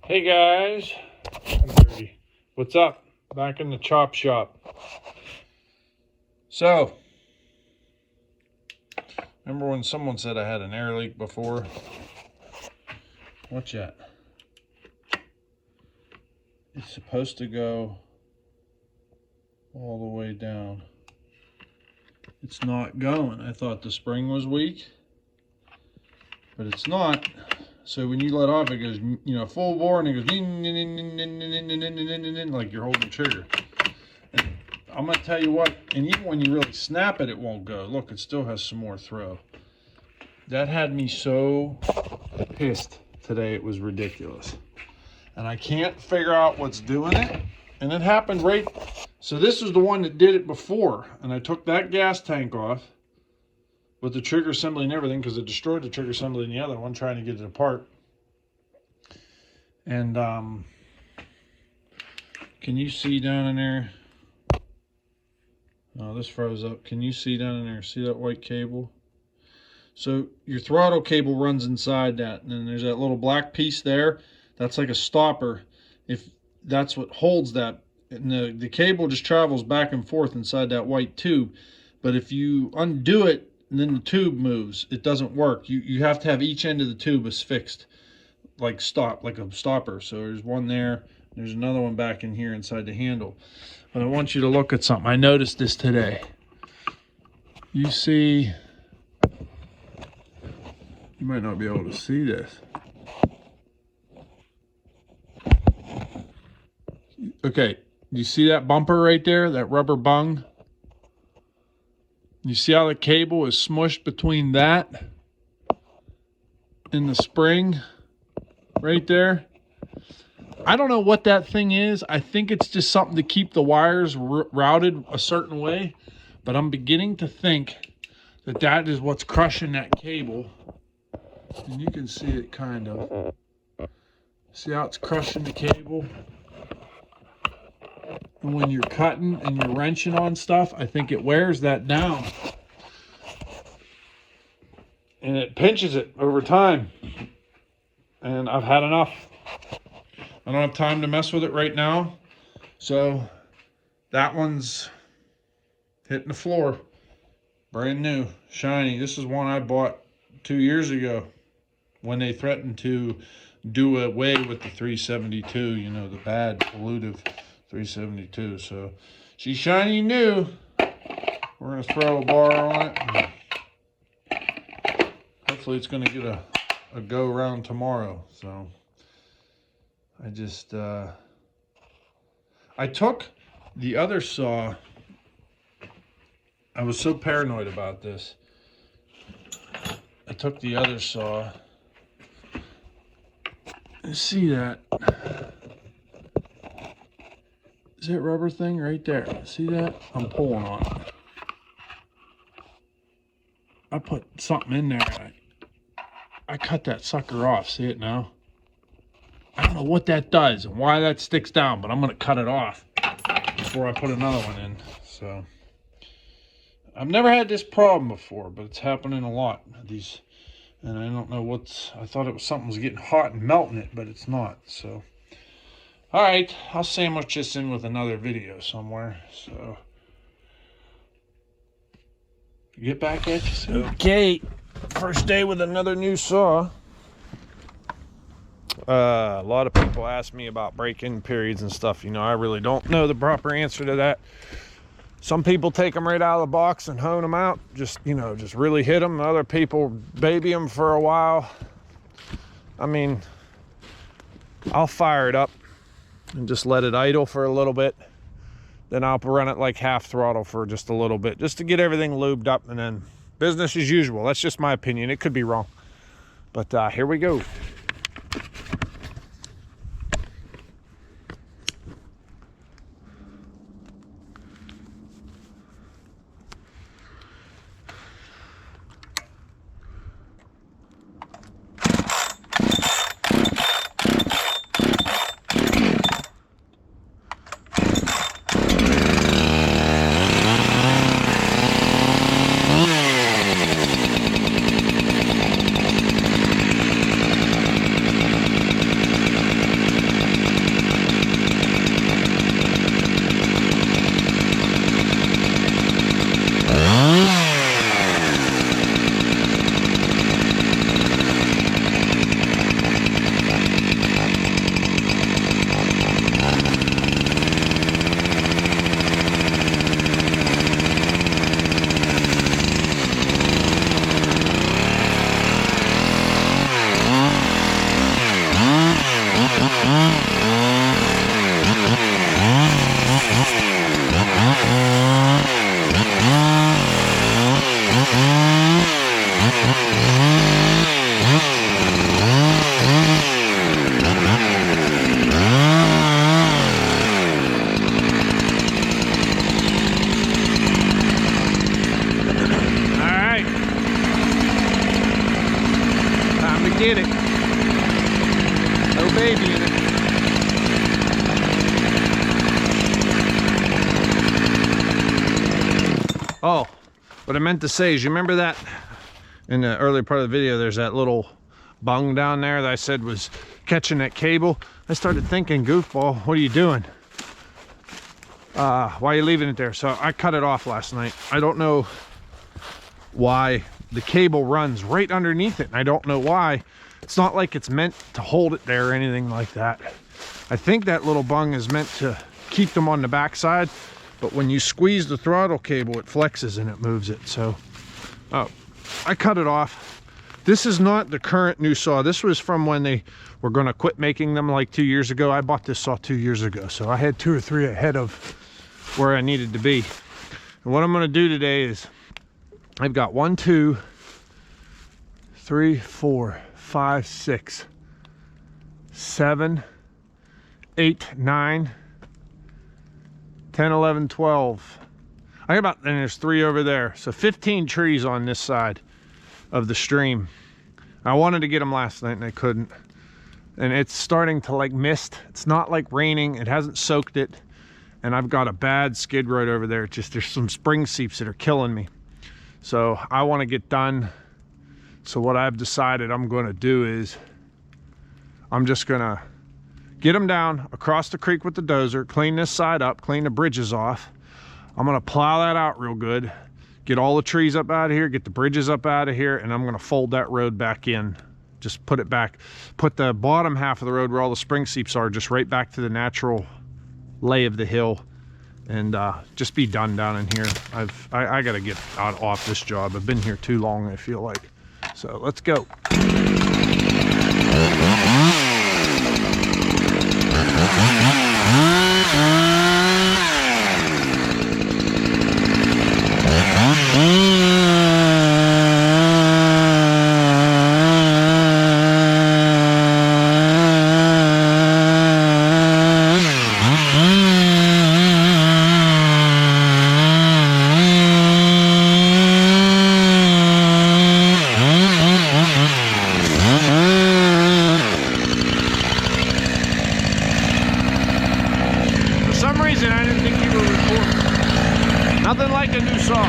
Hey guys, what's up? Back in the chop shop. So, remember when someone said I had an air leak before? What's that? It's supposed to go all the way down. It's not going. I thought the spring was weak, but it's not. So when you let off, it goes, full bore, and it goes like you're holding the trigger. And I'm gonna tell you what, and even when you really snap it, it won't go. Look, it still has some more throw. That had me so pissed today, it was ridiculous. And I can't figure out what's doing it. And it happened right, so this is the one that did it before. And I took that gas tank off with the trigger assembly and everything, because it destroyed the trigger assembly in the other one trying to get it apart. And can you see down in there? Oh, this froze up. Can you see down in there? See that white cable? So your throttle cable runs inside that, and then there's that little black piece there. That's like a stopper. If that's what holds that, and the cable just travels back and forth inside that white tube. But if you undo it, and then the tube moves, it doesn't work. You have to have each end of the tube is fixed, like a stopper. So there's one there, there's another one back in here inside the handle. But I want you to look at something. I noticed this today. You see, you might not be able to see this. Okay, you see that bumper right there, that rubber bung? You see how the cable is smushed between that and the spring right there? I don't know what that thing is. I think it's just something to keep the wires routed a certain way, but I'm beginning to think that that is what's crushing that cable. And you can see it kind of. See how it's crushing the cable? And when you're cutting and you're wrenching on stuff, I think it wears that down. And it pinches it over time. And I've had enough. I don't have time to mess with it right now. So that one's hitting the floor. Brand new, shiny. This is one I bought 2 years ago when they threatened to do away with the 372, the bad, pollutive 372. So she's shiny new. We're gonna throw a bar on it. Hopefully it's gonna get a go around tomorrow. So I just I took the other saw. I was so paranoid about this. I took the other saw. See that? Is that rubber thing right there? See that? I'm pulling on it. I put something in there. I cut that sucker off. See it now? I don't know what that does and why that sticks down, but I'm going to cut it off before I put another one in. So I've never had this problem before, but it's happening a lot. And I don't know I thought it was something was getting hot and melting it, but it's not. So all right, I'll sandwich this in with another video somewhere. So get back at you soon. Okay, first day with another new saw. A lot of people ask me about break-in periods and stuff. I really don't know the proper answer to that. Some people take them right out of the box and hone them out. Just really hit them. Other people baby them for a while. I mean, I'll fire it up and just let it idle for a little bit. Then I'll run it like half throttle for just a little bit, just to get everything lubed up, and then business as usual. That's just my opinion. It could be wrong. But here we go. Oh, what I meant to say is, you remember that in the earlier part of the video, there's that little bung down there that I said was catching that cable. I started thinking, goofball, what are you doing? Why are you leaving it there? So I cut it off last night. I don't know why the cable runs right underneath it, and I don't know why. It's not like it's meant to hold it there or anything like that. I think that little bung is meant to keep them on the backside, but when you squeeze the throttle cable, it flexes and it moves it. So I cut it off. This is not the current new saw. This was from when they were going to quit making them like 2 years ago. I bought this saw 2 years ago, so I had 2 or 3 ahead of where I needed to be. And what I'm going to do today is, I've got 1, 2, 3, 4, 5, 6, 7, 8, 9, 10, 11, 12. I got about, and there's 3 over there. So 15 trees on this side of the stream. I wanted to get them last night and I couldn't. And it's starting to like mist. It's not like raining. It hasn't soaked it. And I've got a bad skid right over there. It's just, there's some spring seeps that are killing me. So I want to get done. So what I've decided I'm going to do is, I'm just going to get them down across the creek with the dozer, clean this side up, clean the bridges off. I'm going to plow that out real good, get all the trees up out of here, get the bridges up out of here, and I'm going to fold that road back in. Just put it back, put the bottom half of the road where all the spring seeps are, just right back to the natural lay of the hill, and just be done down in here. I got to get out off this job. I've been here too long, I feel like. So let's go. Nothing like a new saw.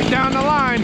Down the line.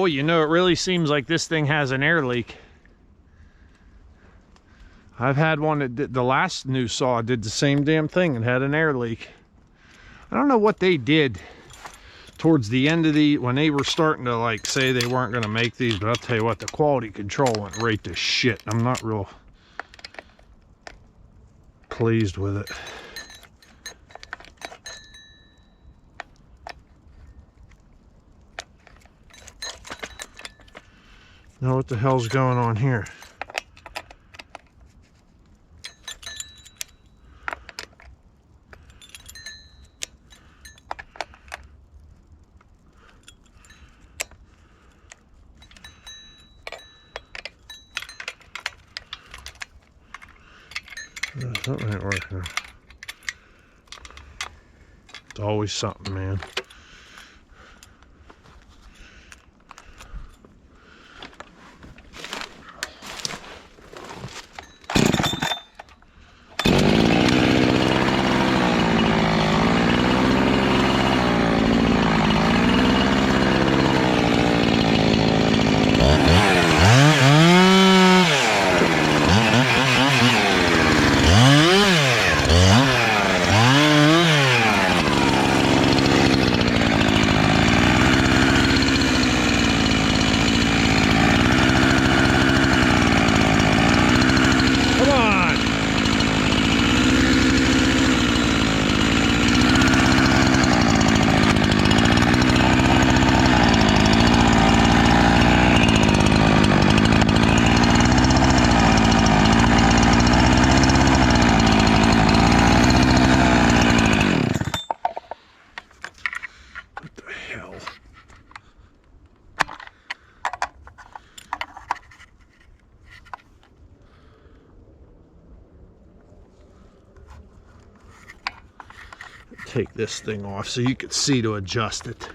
Boy, you know, it really seems like this thing has an air leak. I've had one that did, the last new saw did the same damn thing and had an air leak. I don't know what they did towards the end of the, when they were starting to like say they weren't going to make these, but I'll tell you what, the quality control went right to shit. I'm not real pleased with it. Now what the hell's going on here? Something ain't working. It's always something, man. Take this thing off so you can see to adjust it.